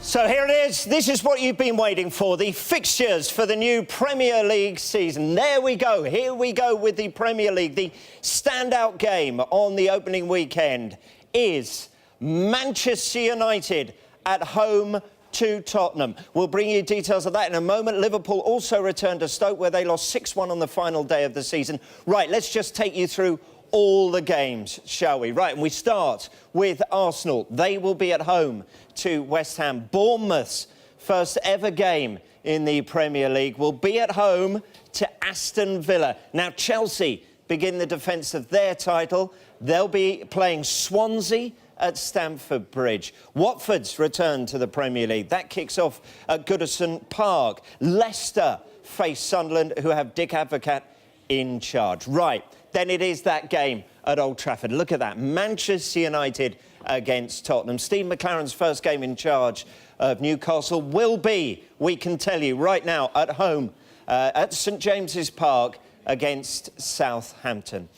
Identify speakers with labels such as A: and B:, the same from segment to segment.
A: So here it is. This is what you've been waiting for, the fixtures for the new Premier League season. There we go. Here we go with the Premier League. The standout game on the opening weekend is Manchester United at home to Tottenham. We'll bring you details of that in a moment. Liverpool also returned to Stoke, where they lost 6-1 on the final day of the season. Right, let's just take you through all the games, shall we? Right, and we start with Arsenal. They will be at home to West Ham. Bournemouth's first ever game in the Premier League will be at home to Aston Villa. Now, Chelsea begin the defence of their title. They'll be playing Swansea at Stamford Bridge. Watford's return to the Premier League. That kicks off at Goodison Park. Leicester face Sunderland, who have Dick Advocaat in charge. Right, then it is that game at Old Trafford. Look at that, Manchester United against Tottenham. Steve McClaren's first game in charge of Newcastle will be, we can tell you right now, at home at St James's Park against Southampton.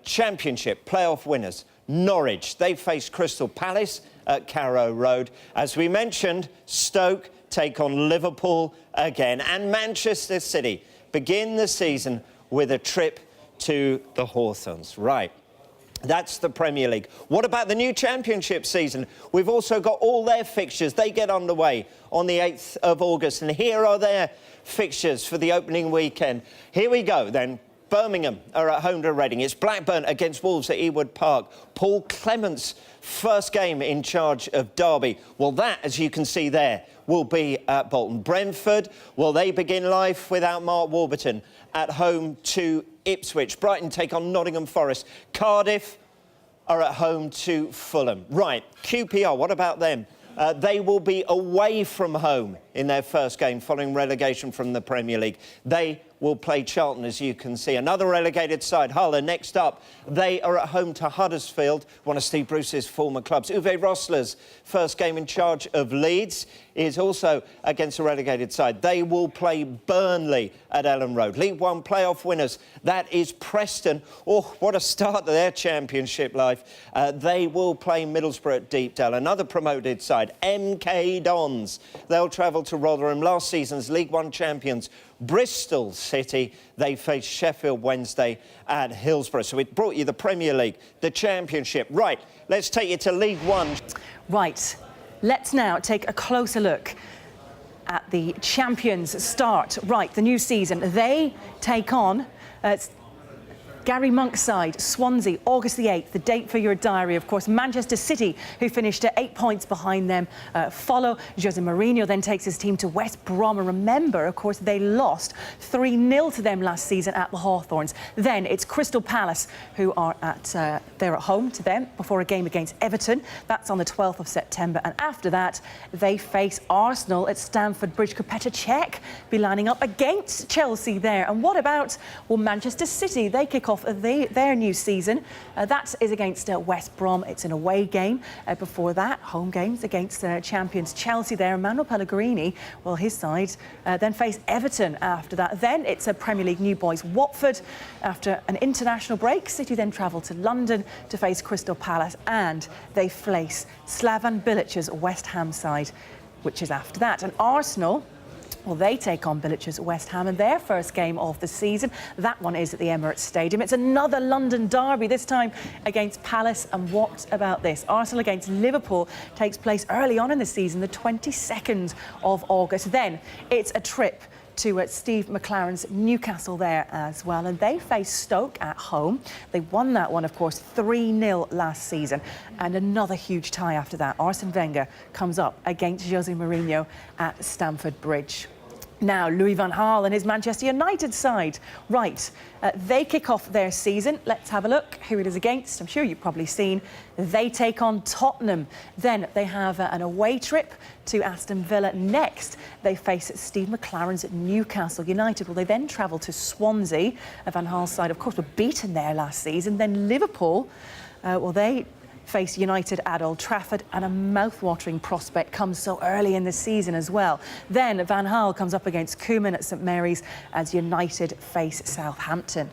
A: Championship playoff winners, Norwich. They face Crystal Palace at Carrow Road. As we mentioned, Stoke take on Liverpool again. And Manchester City begin the season with a trip to the Hawthorns. Right, that's the Premier League. What about the new Championship season? We've also got all their fixtures. They get underway on the 8th of August. And here are their fixtures for the opening weekend. Here we go then. Birmingham are at home to Reading. It's Blackburn against Wolves at Ewood Park. Paul Clement's first game in charge of Derby. Well, that, as you can see there, will be at Bolton. Brentford, well, they begin life without Mark Warburton at home to Ipswich. Brighton take on Nottingham Forest. Cardiff are at home to Fulham. Right, QPR, what about them? They will be away from home in their first game following relegation from the Premier League. They will play Charlton, as you can see. Another relegated side, Hull, are next up. They are at home to Huddersfield, one of Steve Bruce's former clubs. Uwe Rosler's first game in charge of Leeds is also against a relegated side. They will play Burnley at Ellen Road. League One playoff winners, that is Preston. Oh, what a start to their championship life. They will play Middlesbrough at Deepdale. Another promoted side, MK Dons. They'll travel to Rotherham. Last season's League One champions, Bristol City, they face Sheffield Wednesday at Hillsborough. So it brought you the Premier League, the Championship. Right, let's take you to League One. Right, let's now take a closer look at the champions start. Right, the new season. They take on Gary Monk's side, Swansea, August the 8th, the date for your diary, of course. Manchester City, who finished 8 points behind them, follow. Jose Mourinho then takes his team to West Brom. And remember, of course, they lost 3-0 to them last season at the Hawthorns. Then it's Crystal Palace, who are they're at home to them before a game against Everton. That's on the 12th of September. And after that, they face Arsenal at Stamford Bridge. Could Petr Cech be lining up against Chelsea there? And what about, well, Manchester City? They kick off their new season. That is against West Brom. It's an away game. Before that, home games against champions Chelsea there. Manuel Pellegrini, well, his side then face Everton after that. Then it's a Premier League new boys, Watford. After an international break, City then travel to London to face Crystal Palace, and they face Slaven Bilic's West Ham side, which is after that. And Arsenal, well, they take on Bilic's West Ham in their first game of the season. That one is at the Emirates Stadium. It's another London derby, this time against Palace. And what about this? Arsenal against Liverpool takes place early on in the season, the 22nd of August. Then it's a trip to Steve McClaren's Newcastle there as well. And they face Stoke at home. They won that one, of course, 3-0 last season. And another huge tie after that. Arsene Wenger comes up against Jose Mourinho at Stamford Bridge. Now, Louis van Gaal and his Manchester United side. Right, they kick off their season. Let's have a look who it is against. I'm sure you've probably seen. They take on Tottenham. Then they have an away trip to Aston Villa. Next, they face Steve McClaren's Newcastle United. Well, they then travel to Swansea. Van Gaal's side, of course, were beaten there last season. Then Liverpool, well, they face United at Old Trafford, and a mouth-watering prospect comes so early in the season as well. Then Van Gaal comes up against Koeman at St Mary's as United face Southampton.